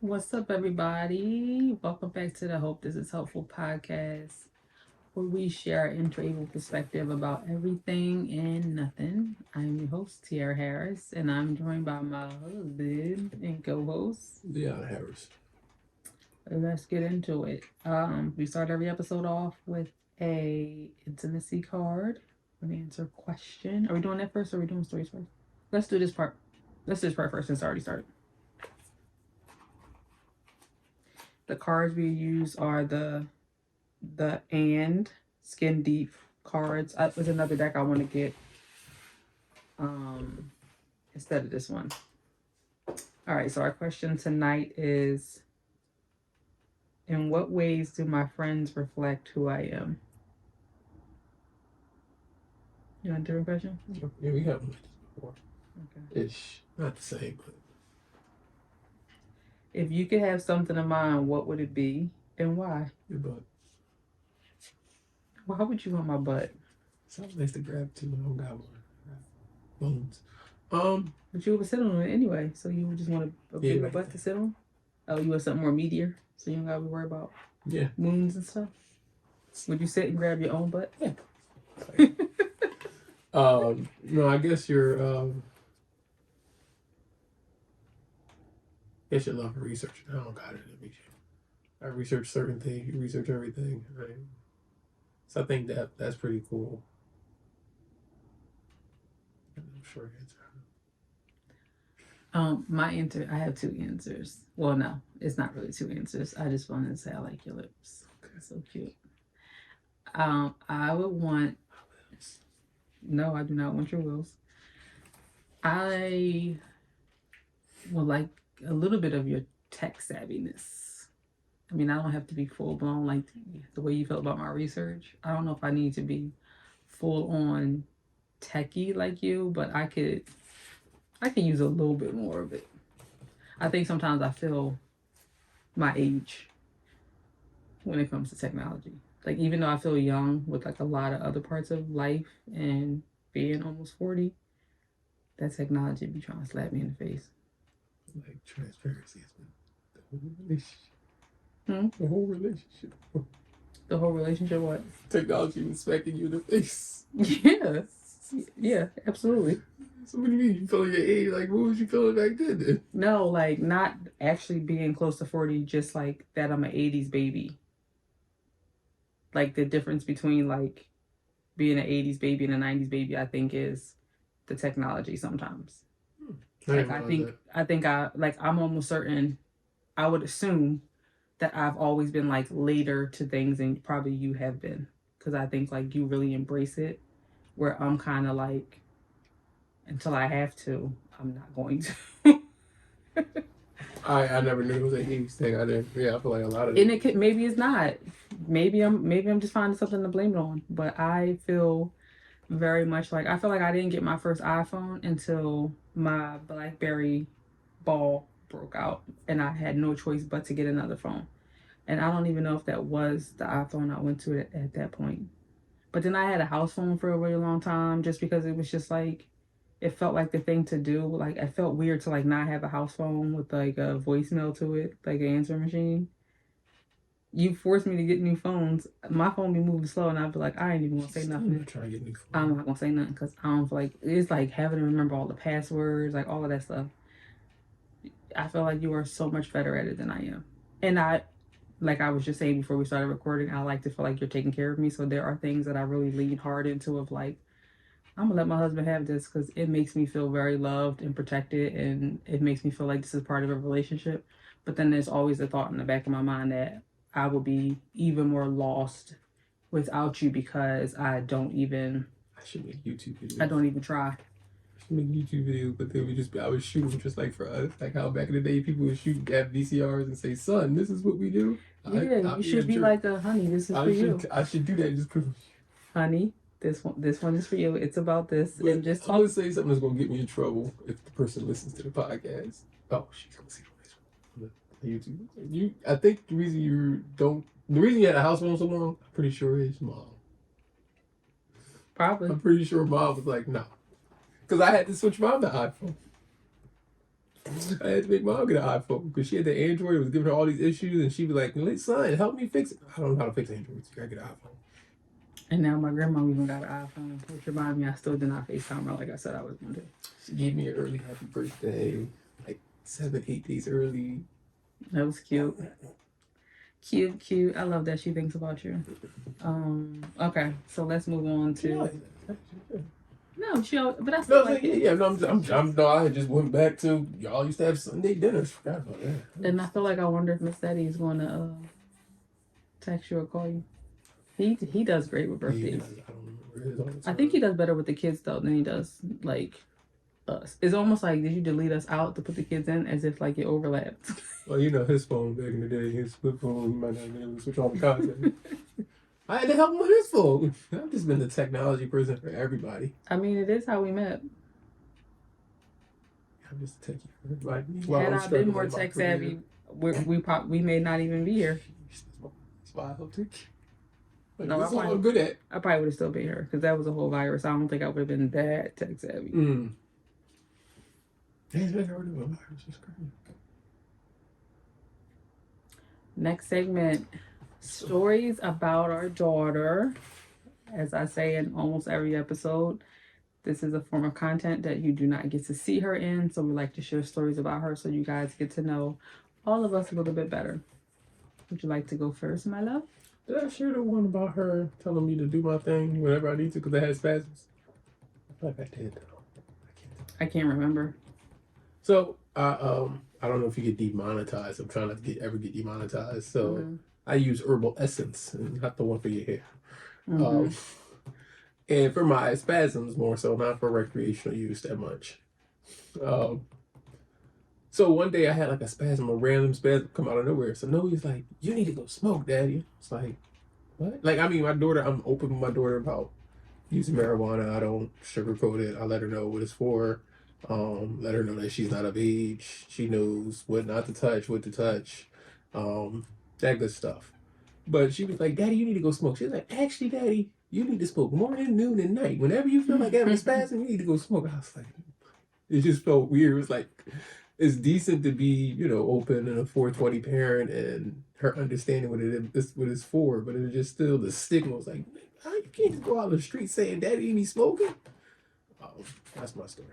What's up, everybody? Welcome back to the Hope This Is Helpful podcast, where we share our intraable perspective about everything and nothing. I'm your host, Tiara Harris, and I'm joined by my husband and co-host, Leon Harris. Let's get into it. We start every episode off with a intimacy card. Let me answer a question. Are we doing that first, or are we doing stories first? Let's do this part. Let's do this part first since I already started. The cards we use are the and skin deep cards. There's another deck I want to get instead of this one. All right, so our question tonight is, in what ways do my friends reflect who I am? You want a different question? Yeah, we have this before. Okay. Ish. Not the same, but If you could have something in mind, what would it be and why? your butt. Why would you want my butt? Something nice to grab too. I don't got one. Bones. But you would sit on it anyway, so you would just want a bigger butt to sit on? Oh, you want something more meatier, so you don't gotta be worried about wounds and stuff? Would you sit and grab your own butt? Yeah. No, I guess your your love for research. I don't got it in me. I research certain things. You research everything. Right? So I think that's pretty cool. Short answer. My answer, I have two answers. Well, no, it's not really two answers. I just wanted to say I like your lips. They're so cute. I would want. No, I do not want your wills. I would like a little bit of your tech savviness. I mean, I don't have to be full blown like the way you felt about my research. I don't know if I need to be full on techie like you, but I could use a little bit more of it. I think sometimes I feel my age when it comes to technology. Like, even though I feel young with like a lot of other parts of life and being almost 40, that technology be trying to slap me in the face. Like transparency has been the whole relationship. The whole relationship. The whole relationship, what? Technology was smacking you in the face. Yeah, absolutely. So what do you mean? You feeling your age? Like, what was you feeling back then? No, like, not actually being close to 40, just like that I'm an 80s baby. Like, the difference between, like, being an 80s baby and a 90s baby, I think, is the technology sometimes. Like, I'm almost certain, I would assume that I've always been, like, later to things than probably you have been. Because I think, like, you really embrace it, where I'm kind of like, until I have to, I'm not going to. I never knew it was an age thing. I didn't. Yeah, I feel like a lot of. And it could, maybe it's not. Maybe I'm just finding something to blame it on. But I feel very much like, I feel like I didn't get my first iPhone until my BlackBerry ball broke out, and I had no choice but to get another phone. And I don't even know if that was the iPhone I went to at that point. But then I had a house phone for a really long time, just because it was just like, it felt like the thing to do. Like, I felt weird to like not have a house phone with like a voicemail to it, like an answering machine. You forced me to get new phones. My phone be moving slow, and I'd be like, I ain't even gonna say nothing. Try to get new phone. I'm not gonna say nothing because I don't feel like it's like having to remember all the passwords, like all of that stuff. I feel like you are so much better at it than I am. And like I was just saying before we started recording, I like to feel like you're taking care of me. So there are things that I really lean hard into of like, I'm gonna let my husband have this because it makes me feel very loved and protected, and it makes me feel like this is part of a relationship. But then there's always a thought in the back of my mind that I will be even more lost without you because I don't even. I should make YouTube videos. I don't even try. I should make YouTube videos, but then I would shoot them just like for us, like how back in the day people would shoot at VCRs and say, "Son, this is what we do." Yeah, you should be like a honey. This is for you. I should do that just because. Honey, this one is for you. It's about this. But and just I'm gonna say something that's gonna get me in trouble if the person listens to the podcast. Oh, she's gonna see the YouTube. I think the reason you had a house phone so long, I'm pretty sure is mom. Probably. I'm pretty sure mom was like, no, because I had to switch mom to iPhone. I had to make mom get an iPhone because she had the Android. It was giving her all these issues, and she'd be like, "Son, help me fix it." I don't know how to fix Androids. You gotta get an iPhone. And now my grandma even got an iPhone, which reminds me I still did not FaceTime her like I said I was going to do. She gave me an early happy birthday, like 7, 8 days early. That was cute. Cute. I love that she thinks about you. Okay, so let's move on to. No, but I still like it. Yeah. No, I just went back to y'all used to have Sunday dinners. Forgot about that. And I feel like I wonder if Miss Eddie is going to text you or call you. He does great with birthdays. I don't remember his. I think he does better with the kids though than he does like us. It's almost like, did you delete us out to put the kids in, as if like it overlapped? Well, his phone back in the day, his flip phone, he might not be able to switch all the content. I had to help him with his phone. I've just been the technology person for everybody. I mean, it is how we met. I'm just a techie for everybody. Had I been more tech savvy, we may not even be here. That's why I hope to. No, that's all I'm good at. I probably would have still been here because that was a whole virus. I don't think I would have been that tech savvy. Next segment, stories about our daughter. As I say in almost every episode, this is a form of content that you do not get to see her in. So we like to share stories about her so you guys get to know all of us a little bit better. Would you like to go first, my love? Did I share the one about her telling me to do my thing whenever I need to because I had spasms? I feel like I did. I can't remember. So I don't know if you get demonetized. I'm trying not to ever get demonetized. So I use herbal essence, and not the one for your hair. And for my spasms more so, not for recreational use that much. So one day I had like a random spasm come out of nowhere. So Noe's like, "You need to go smoke, Daddy." It's like, what? Like, I mean, my daughter, I'm open with my daughter about using marijuana. I don't sugarcoat it. I let her know what it's for. Let her know that she's not of age. She knows what not to touch, what to touch, that good stuff. But she was like, "Daddy, you need to go smoke." She was like, "Actually, Daddy, you need to smoke morning, noon, and night. Whenever you feel like having a spasm, you need to go smoke." I was like, it just felt weird. It was like, it's decent to be, open and a 420 parent and her understanding what it's for, but it just still, the stigma was like, you can't just go out on the street saying, "Daddy, you need smoking." That's my story.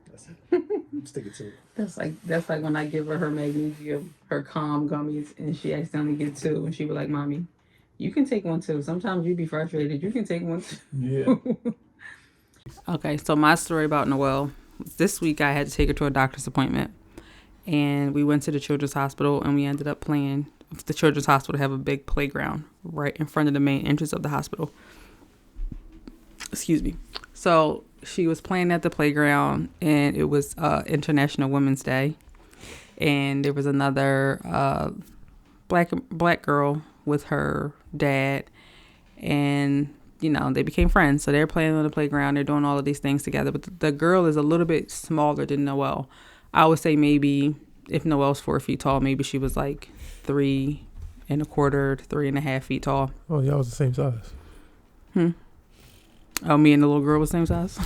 That's it. Stick it to it. That's like when I give her magnesium, her calm gummies, and she accidentally gets 2, and she was like, "Mommy, you can take one too. Sometimes you be frustrated. You can take one too." Yeah. Okay, so my story about Noelle. This week I had to take her to a doctor's appointment, and we went to the children's hospital, and we ended up playing. The children's hospital have a big playground right in front of the main entrance of the hospital. Excuse me. So she was playing at the playground, and it was International Women's Day, and there was another black girl with her dad, and they became friends. So they're playing on the playground. They're doing all of these things together. But the girl is a little bit smaller than Noelle. I would say maybe if Noelle's 4 feet tall, maybe she was like 3 1/4 to 3.5 feet tall. Oh, y'all was the same size. Oh, me and the little girl was the same size.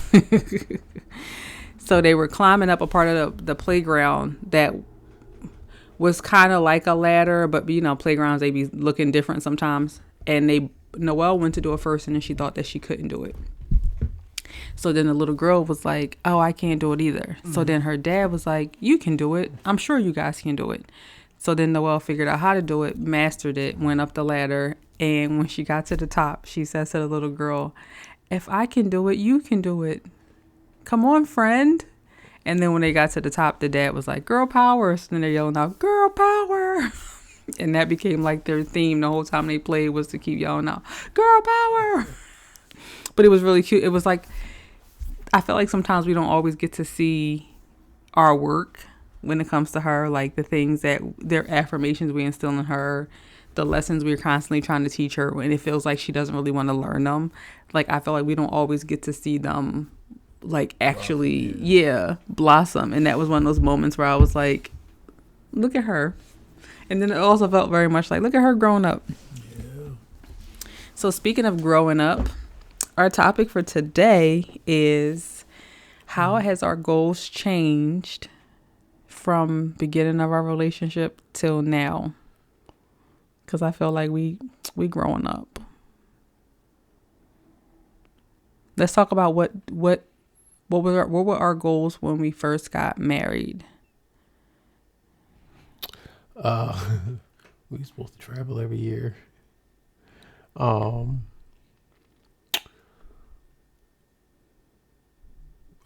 So they were climbing up a part of the playground that was kind of like a ladder, but playgrounds, they be looking different sometimes. And Noelle went to do it first, and then she thought that she couldn't do it. So then the little girl was like, "Oh, I can't do it either." So then her dad was like, "You can do it. I'm sure you guys can do it." So then Noelle figured out how to do it, mastered it, went up the ladder. And when she got to the top, she says to the little girl, "If I can do it, you can do it. Come on, friend." And then when they got to the top, the dad was like, "Girl power." So then they're yelling out, "Girl power." And that became like their theme the whole time they played, was to keep yelling out, "Girl power." But it was really cute. It was like, I feel like sometimes we don't always get to see our work when it comes to her, like the things that their affirmations we instill in her, the lessons we're constantly trying to teach her, and it feels like she doesn't really want to learn them. Like, I feel like we don't always get to see them like actually blossom. And that was one of those moments where I was like, look at her. And then it also felt very much like, look at her growing up. Yeah. So speaking of growing up, our topic for today is how has our goals changed from beginning of our relationship till now, because I feel like we growing up. Let's talk about what were our goals when we first got married. We supposed to travel every year. I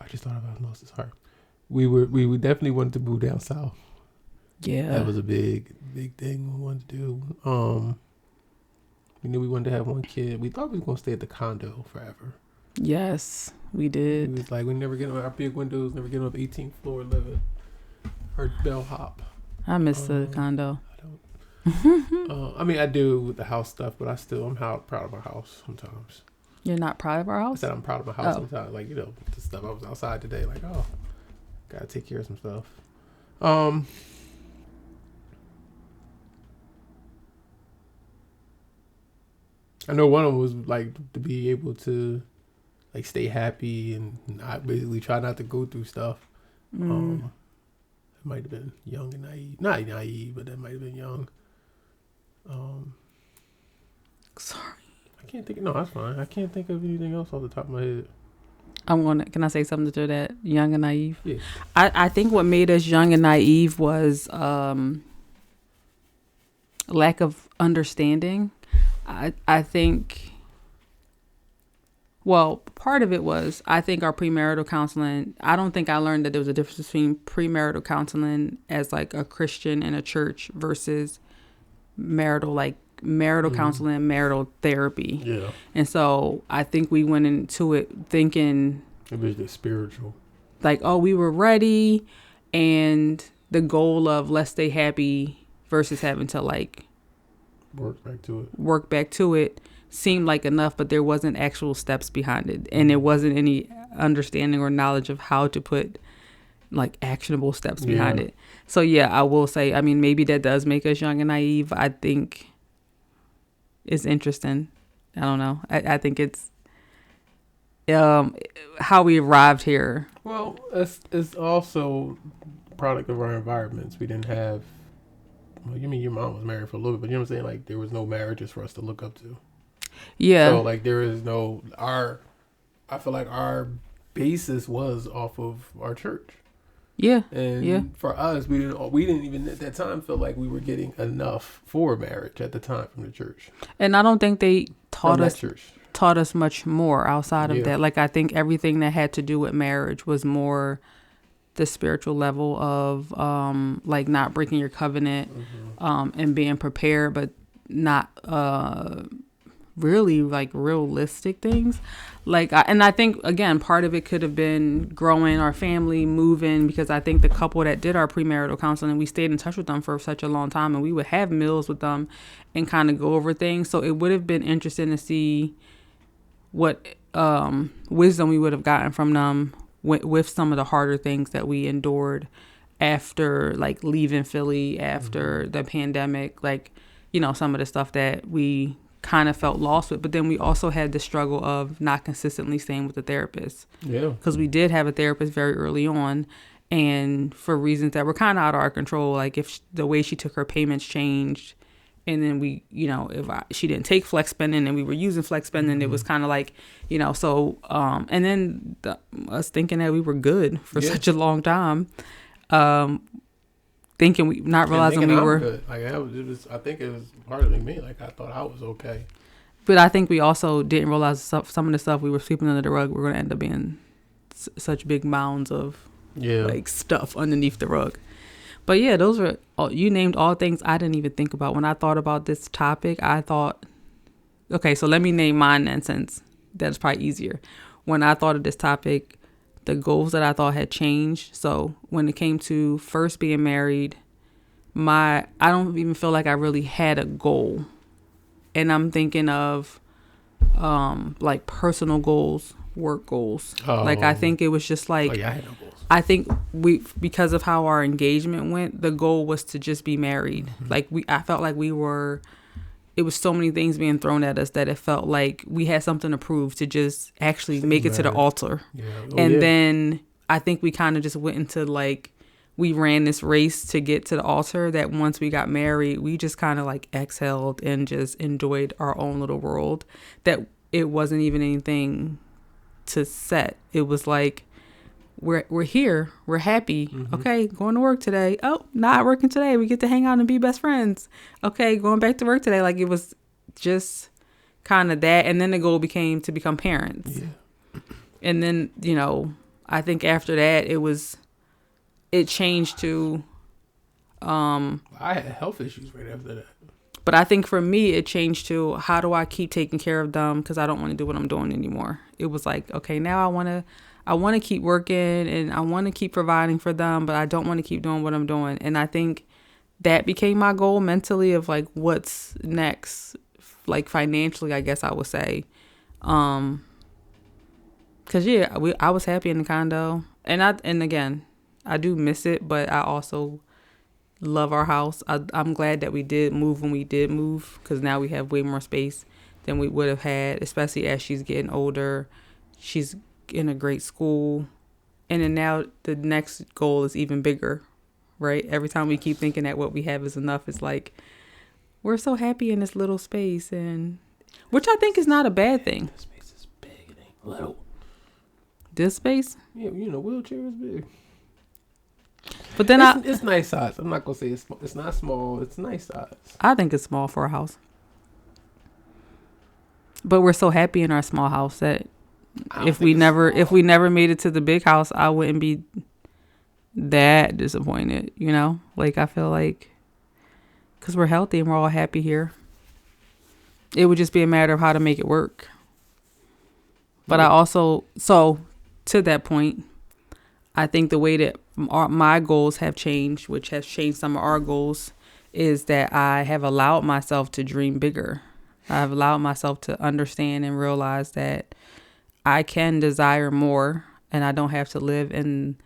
just thought about lost his heart. We definitely wanted to move down south. Yeah, that was a big thing we wanted to do. We knew we wanted to have one kid. We thought we were gonna stay at the condo forever. Yes, we did. It was like we never get on our big windows, never get on the 18th floor living. Heard bellhop. I miss the condo. I don't. I mean, I do with the house stuff, but I'm proud of my house sometimes. You're not proud of our I house? said I'm proud of my house sometimes. Like, the stuff I was outside today. Like, gotta take care of some stuff. I know one of them was like to be able to like stay happy and not basically try not to go through stuff. It might have been young and naive. Not naive, but that might have been young. Sorry. I can't think. No, that's fine. I can't think of anything else off the top of my head. Can I say something to that? Young and naive? Yeah. I think what made us young and naive was lack of understanding. I think, well, part of it was, I think our premarital counseling, I don't think I learned that there was a difference between premarital counseling as like a Christian in a church versus marital counseling and marital therapy. Yeah. And so I think we went into it thinking it was just spiritual. Like, oh, we were ready, and the goal of let's stay happy versus having to like work back to it seemed like enough, but there wasn't actual steps behind it, and there wasn't any understanding or knowledge of how to put like actionable steps behind it. So yeah, I will say, I mean, maybe that does make us young and naive. I think it's interesting. I don't know. I think it's how we arrived here. Well, it's also a product of our environments. We didn't have. Well, you mean your mom was married for a little bit, but you know what I'm saying? Like, there was no marriages for us to look up to. Yeah. So, like, there is no... I feel like our basis was off of our church. Yeah. And for us, we didn't even at that time feel like we were getting enough for marriage at the time from the church. And I don't think they taught us much more outside of that. Like, I think everything that had to do with marriage was more the spiritual level of like not breaking your covenant, and being prepared, but not really like realistic things. Like, and I think again, part of it could have been growing our family, moving, because I think the couple that did our premarital counseling, we stayed in touch with them for such a long time, and we would have meals with them and kind of go over things. So it would have been interesting to see what wisdom we would have gotten from them with some of the harder things that we endured after like leaving Philly after the pandemic, like, some of the stuff that we kind of felt lost with. But then we also had the struggle of not consistently staying with the therapist. Yeah. Because we did have a therapist very early on, and for reasons that were kind of out of our control, like if the way she took her payments changed, and then we, she didn't take flex spending and we were using flex spending, it was kind of like, so, and then us thinking that we were good for such a long time, thinking we, not realizing we were good. Like, I think it was partly me. Like, I thought I was okay. But I think we also didn't realize some of the stuff we were sweeping under the rug were going to end up being such big mounds of like stuff underneath the rug. But yeah, those were, you named all things I didn't even think about. When I thought about this topic, I thought, okay, so let me name mine then, since that's probably easier. When I thought of this topic, the goals that I thought had changed. So when it came to first being married, I don't even feel like I really had a goal. And I'm thinking of like personal goals, work goals. Like, I think it was just like, I had no goals. I think because of how our engagement went, the goal was to just be married. Like, I felt like it was so many things being thrown at us that it felt like we had something to prove to just actually make it to the altar. Yeah. Then I think we kind of just went into like, we ran this race to get to the altar, that once we got married, we just kind of like exhaled and just enjoyed our own little world, that it wasn't even anything to set. It was like, we're here, we're happy. Okay, going to work today. Oh, not working today. We get to hang out and be best friends. Okay, going back to work today. Like, it was just kind of that. And then the goal became to become parents. Yeah. And then, I think after that, it changed to, I had health issues right after that. but I think for me, it changed to, how do I keep taking care of them? Because I don't want to do what I'm doing anymore. It was like, okay, now I want to keep working and I want to keep providing for them, but I don't want to keep doing what I'm doing. And I think that became my goal mentally, of like, what's next, like financially, I guess I would say. Cause I was happy in the condo, and again, I do miss it, but I also love our house. I'm glad that we did move when we did move, because now we have way more space than we would have had, especially as she's getting older. She's in a great school. And then now the next goal is even bigger, right? Every time we keep thinking that what we have is enough, it's like, we're so happy in this little space, and which I think is not a bad thing. This space is big, it ain't little. This space? Yeah, wheelchair is big. But then it's nice size. I'm not gonna say it's not small. It's nice size. I think it's small for a house. But we're so happy in our small house that if we never made it to the big house, I wouldn't be that disappointed. Like, I feel like, because we're healthy and we're all happy here, it would just be a matter of how to make it work. But I also, so to that point, I think the way that my goals have changed, which has changed some of our goals, is that I have allowed myself to dream bigger. I've allowed myself to understand and realize that I can desire more, and I don't have to live in,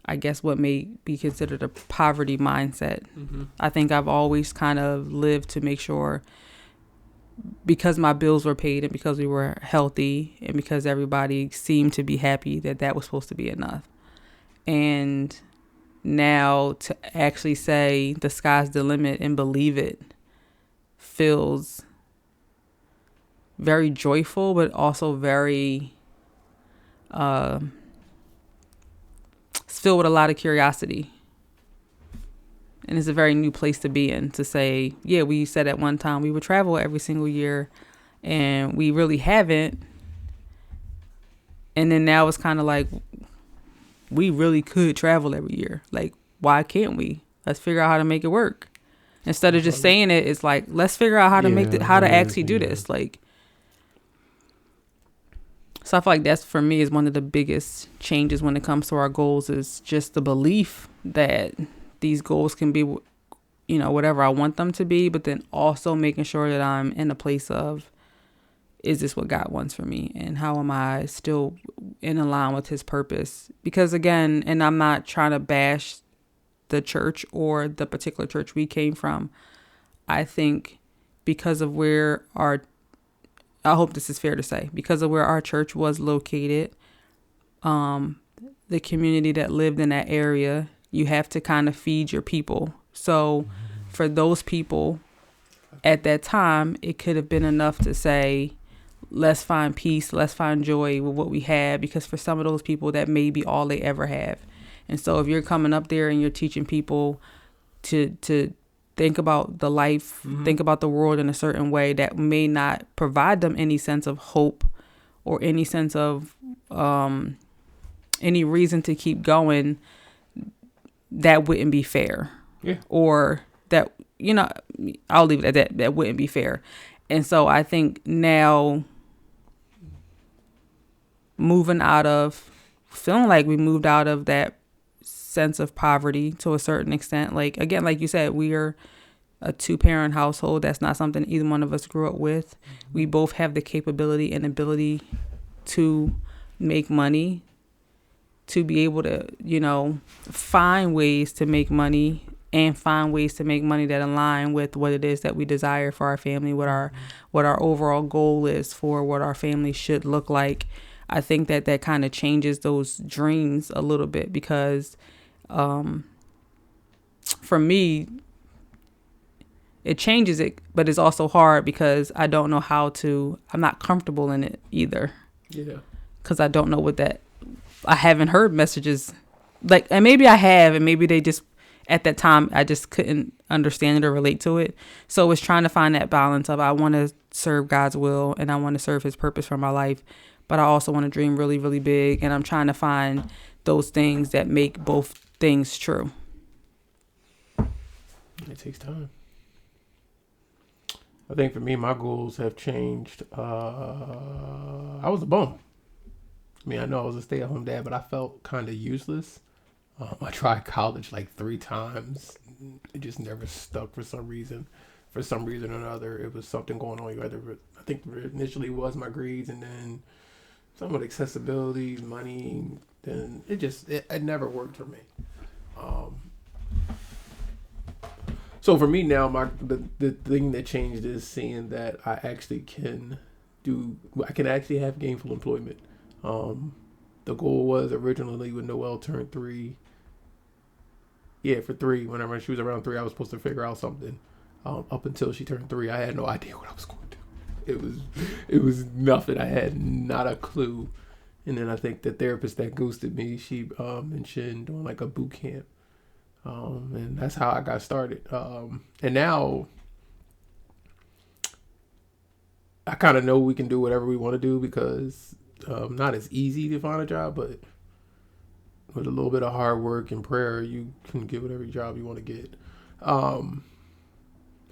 I guess, what may be considered a poverty mindset. I think I've always kind of lived to make sure, because my bills were paid and because we were healthy and because everybody seemed to be happy, that was supposed to be enough. And now to actually say the sky's the limit and believe it feels very joyful, but also very it's filled with a lot of curiosity. And it's a very new place to be in, to say, yeah, we said at one time we would travel every single year, and we really haven't. And then now it's kind of like, we really could travel every year. Like, why can't we? Let's figure out how to make it work. Instead of just saying it, it's like, let's figure out how to how to actually do this. Like, so I feel like that's, for me, is one of the biggest changes when it comes to our goals, is just the belief that these goals can be, whatever I want them to be, but then also making sure that I'm in a place of, is this what God wants for me? And how am I still in line with his purpose? Because again, and I'm not trying to bash the church or the particular church we came from. I think because of where I hope this is fair to say, because of where our church was located, the community that lived in that area, you have to kind of feed your people. So for those people at that time, it could have been enough to say, let's find peace, let's find joy with what we have, because for some of those people, that may be all they ever have. And so if you're coming up there and you're teaching people to think about the life, think about the world in a certain way that may not provide them any sense of hope or any sense of any reason to keep going, that wouldn't be fair. Yeah. Or that, I'll leave it at that. That wouldn't be fair. And so I think now, feeling like we moved out of that sense of poverty to a certain extent. Like, again, like you said, we are a 2-parent household. That's not something either one of us grew up with. We both have the capability and ability to make money, to be able to, find ways to make money, and find ways to make money that align with what it is that we desire for our family, what our overall goal is for what our family should look like. I think that kind of changes those dreams a little bit, because for me, it changes it, but it's also hard because I don't know I'm not comfortable in it either. Yeah. Because I don't know I haven't heard messages and maybe I have, and maybe they just, at that time, I just couldn't understand it or relate to it. So it's trying to find that balance of, I want to serve God's will and I want to serve his purpose for my life, but I also want to dream really, really big. And I'm trying to find those things that make both things true. It takes time. I think for me, my goals have changed. I was a bum. I mean, I know I was a stay-at-home dad, but I felt kind of useless. I tried college like 3 times. It just never stuck for some reason. For some reason or another, it was something going on. I think initially was my grades, and then some with accessibility, money. Then it never worked for me. So for me now, the thing that changed is seeing that I can actually have gainful employment. The goal was originally when Noelle turned 3. Yeah, for 3. Whenever she was around 3, I was supposed to figure out something. Up until she turned 3, I had no idea what I was going to do. It was nothing. I had not a clue. And then I think the therapist that ghosted me, she mentioned doing like a boot camp. And that's how I got started. And now I kind of know we can do whatever we want to do because not as easy to find a job, but with a little bit of hard work and prayer, you can get whatever job you want to get.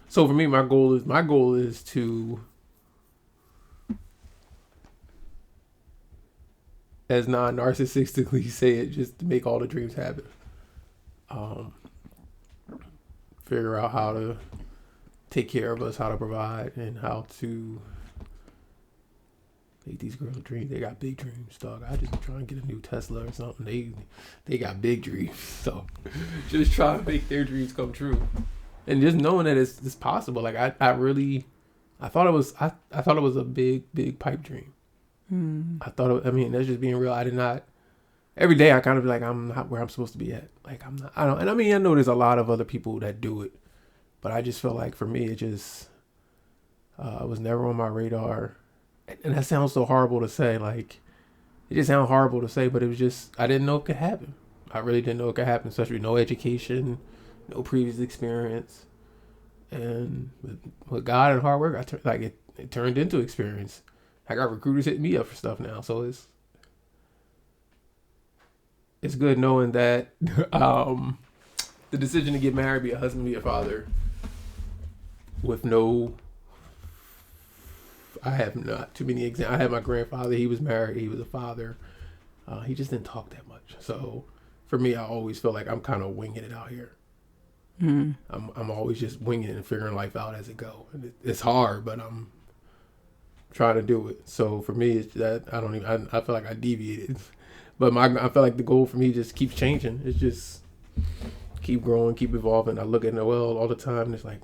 So for me, my goal is to, as non-narcissistically say it, just to make all the dreams happen. Figure out how to take care of us, how to provide, and how to make these girls dream. They got big dreams, dog. I just try and get a new Tesla or something. They got big dreams, so just try to make their dreams come true, and just knowing that it's possible. Like I thought it was a big pipe dream. That's just being real. I did not. Every day I kind of be like, I'm not where I'm supposed to be at. Like I'm not. I don't. And I mean, I know there's a lot of other people that do it, but I just feel like for me, it just was never on my radar. And that sounds so horrible to say. Like it just sounds horrible to say, but it was just I didn't know it could happen. I really didn't know it could happen, especially no education, no previous experience, and with God and hard work, it turned into experience. I got recruiters hitting me up for stuff now, so it's good knowing that the decision to get married, be a husband, be a father, I have not too many examples. I had my grandfather. He was married. He was a father. He just didn't talk that much. So for me, I always feel like I'm kind of winging it out here. I'm always just winging it and figuring life out as it go. And it's hard, but I'm trying to do it. So for me, it's that I feel like I deviated. But I feel like the goal for me just keeps changing. It's just keep growing, keep evolving. I look at Noelle all the time, and it's like,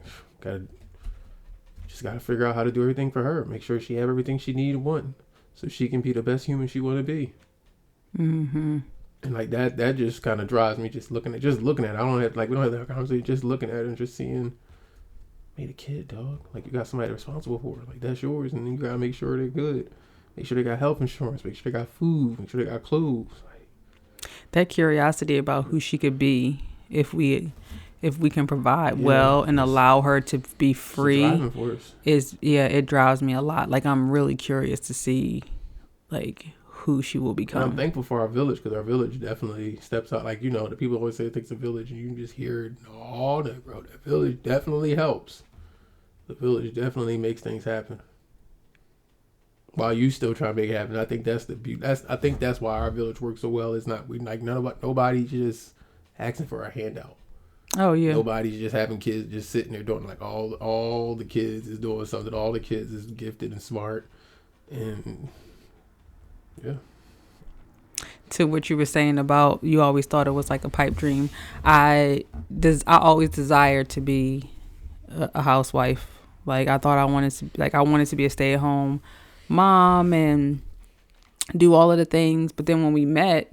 gotta figure out how to do everything for her. Make sure she have everything she need and want, so she can be the best human she want to be. And like that just kind of drives me. Just looking at it. I don't have we don't have that conversation. Just looking at it and just seeing, made a kid, dog. Like you got somebody responsible for it. Like that's yours, and then you gotta make sure they're good. Make sure they got health insurance. Make sure they got food. Make sure they got clothes. That curiosity about who she could be if we can provide well and allow her to be free it drives me a lot. Like I'm really curious to see like who she will become. And I'm thankful for our village, because our village definitely steps out. Like, the people always say it takes a village, and you can just hear it all day, bro. That village definitely helps. The village definitely makes things happen while you still try to make it happen. I think that's the beauty. I think that's why our village works so well. It's not nobody just asking for a handout. Oh yeah. Nobody's just having kids just sitting there doing, like, all the kids is doing something. All the kids is gifted and smart, and yeah. To what you were saying about you always thought it was like a pipe dream. I always desired to be a housewife. Like I thought I wanted to be a stay-at-home mom and do all of the things. But then when we met,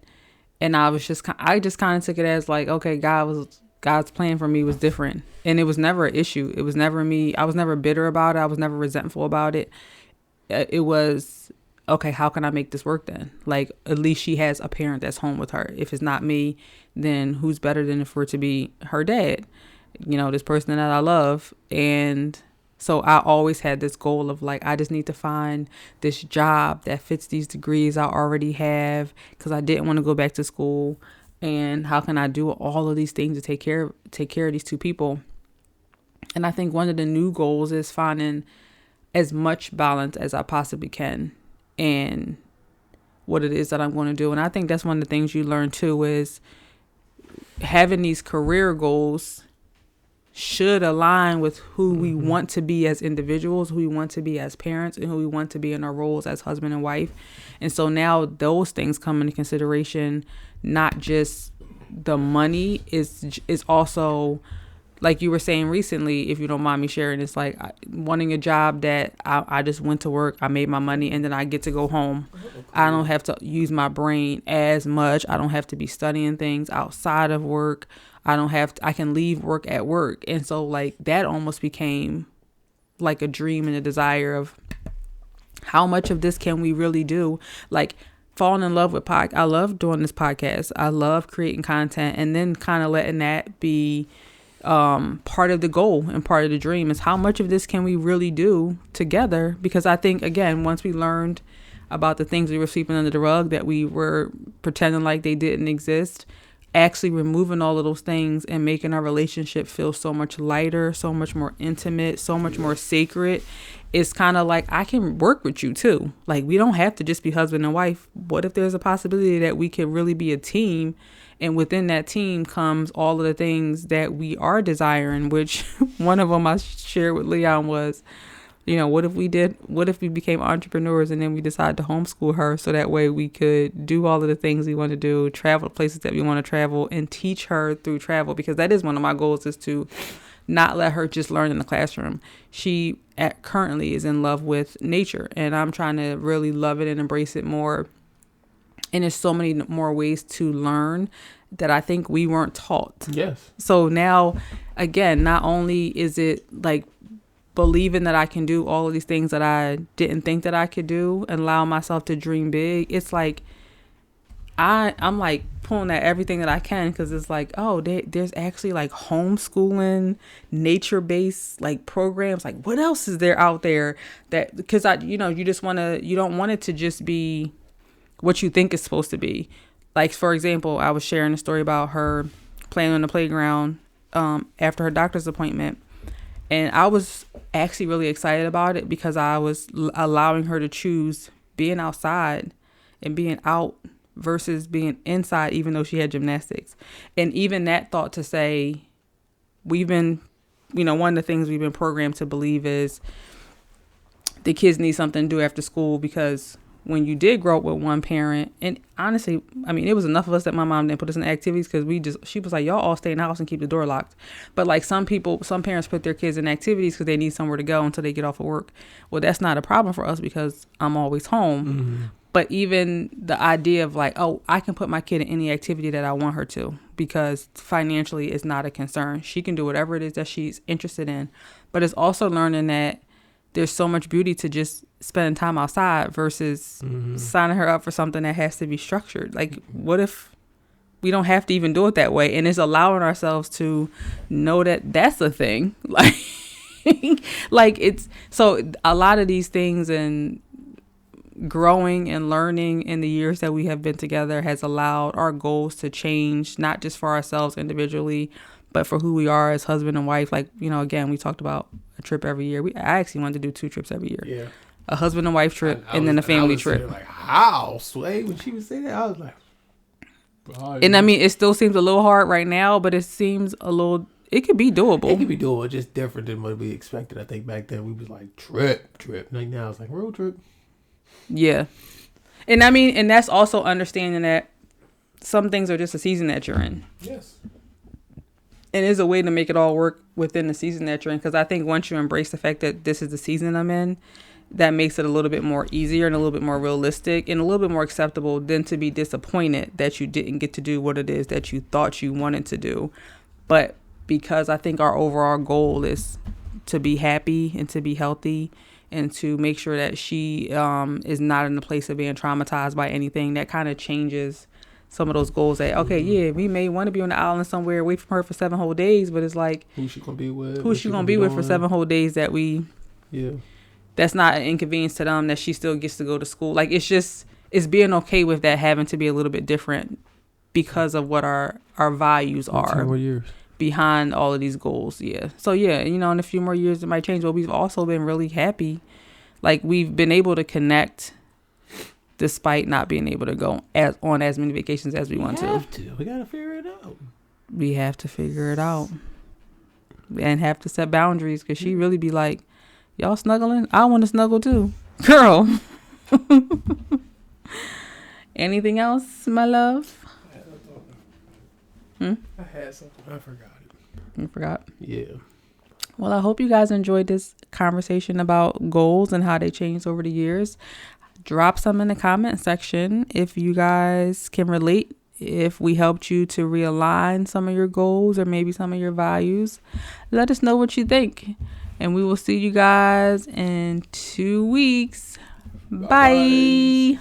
and I just kind of took it as like, okay, God was God's plan for me was different. And it was never an issue. It was never me. I was never bitter about it. I was never resentful about it. It was, okay, how can I make this work then? Like, at least she has a parent that's home with her. If it's not me, then who's better than for it to be her dad? This person that I love. And so I always had this goal of like, I just need to find this job that fits these degrees I already have, because I didn't want to go back to school. And how can I do all of these things to take care of these two people? And I think one of the new goals is finding as much balance as I possibly can in what it is that I'm going to do. And I think that's one of the things you learn too, is having these career goals should align with who we want to be as individuals, who we want to be as parents, and who we want to be in our roles as husband and wife. And so now those things come into consideration, not just the money is also, like you were saying recently, if you don't mind me sharing, it's like wanting a job that I just went to work, I made my money, and then I get to go home. I don't have to use my brain as much. I don't have to be studying things outside of work. I can leave work at work. And so like that almost became like a dream and a desire of how much of this can we really do? Like falling in love with I love doing this podcast. I love creating content, and then kind of letting that be part of the goal and part of the dream is how much of this can we really do together? Because I think, again, once we learned about the things we were sweeping under the rug that we were pretending like they didn't exist, actually removing all of those things and making our relationship feel so much lighter, so much more intimate, so much more sacred. It's kind of like, I can work with you too. Like, we don't have to just be husband and wife. What if there's a possibility that we could really be a team? And within that team comes all of the things that we are desiring, which one of them I shared with Leon was, what if we became entrepreneurs and then we decided to homeschool her so that way we could do all of the things we want to do, travel places that we want to travel, and teach her through travel, because that is one of my goals, is to not let her just learn in the classroom. She currently is in love with nature, and I'm trying to really love it and embrace it more. And there's so many more ways to learn that I think we weren't taught. Yes. So now, again, not only is it like believing that I can do all of these things that I didn't think that I could do and allow myself to dream big, it's like I'm like pulling at everything that I can, because it's like, oh, there's actually like homeschooling, nature-based like programs. Like, what else is there out there that, because you don't want it to just be what you think it's supposed to be. Like, for example, I was sharing a story about her playing on the playground after her doctor's appointment. And I was actually really excited about it because I was allowing her to choose being outside and being out versus being inside, even though she had gymnastics. And even that thought to say, we've been, one of the things we've been programmed to believe is the kids need something to do after school, because when you did grow up with one parent, and honestly, I mean, it was enough of us that my mom didn't put us in activities, because she was like, y'all all stay in the house and keep the door locked. But like some parents put their kids in activities because they need somewhere to go until they get off of work. Well, that's not a problem for us because I'm always home. Mm-hmm. But even the idea of like, oh, I can put my kid in any activity that I want her to, because financially it's not a concern. She can do whatever it is that she's interested in. But it's also learning that there's so much beauty to just spending time outside versus signing her up for something that has to be structured. Like, what if we don't have to even do it that way? And it's allowing ourselves to know that that's a thing. Like it's, so a lot of these things and growing and learning in the years that we have been together has allowed our goals to change, not just for ourselves individually, but for who we are as husband and wife. Like, again, we talked about a trip every year. I actually wanted to do 2 trips every year. Yeah. A husband and wife trip and then a family trip. Like, how, Sway? When she was saying that, I was like, and I mean, it still seems a little hard right now, but it seems it could be doable. It could be doable, just different than what we expected. I think back then we was like, trip. Like now it's like, road trip. Yeah. And I mean, and that's also understanding that some things are just a season that you're in. Yes. And there's a way to make it all work within the season that you're in. Because I think once you embrace the fact that this is the season I'm in, that makes it a little bit more easier and a little bit more realistic and a little bit more acceptable than to be disappointed that you didn't get to do what it is that you thought you wanted to do. But because I think our overall goal is to be happy and to be healthy and to make sure that she is not in the place of being traumatized by anything, that kind of changes some of those goals. That, okay, yeah, we may want to be on the island somewhere away from her for 7 whole days, but it's like, who's she gonna be with? Who's she gonna be with for 7 whole days that we... Yeah. That's not an inconvenience to them, that she still gets to go to school. Like, it's being okay with that having to be a little bit different because of what our values are. 10 more years. Behind all of these goals. Yeah. So yeah, in a few more years it might change, but we've also been really happy. Like, we've been able to connect despite not being able to go on as many vacations as we want to. We gotta figure it out. We have to figure it out. And have to set boundaries, because she really be like, y'all snuggling? I want to snuggle too. Girl. Anything else, my love? I had something. I forgot it. You forgot? Yeah. Well, I hope you guys enjoyed this conversation about goals and how they changed over the years. Drop some in the comment section if you guys can relate, if we helped you to realign some of your goals or maybe some of your values. Let us know what you think. And we will see you guys in 2 weeks. Bye.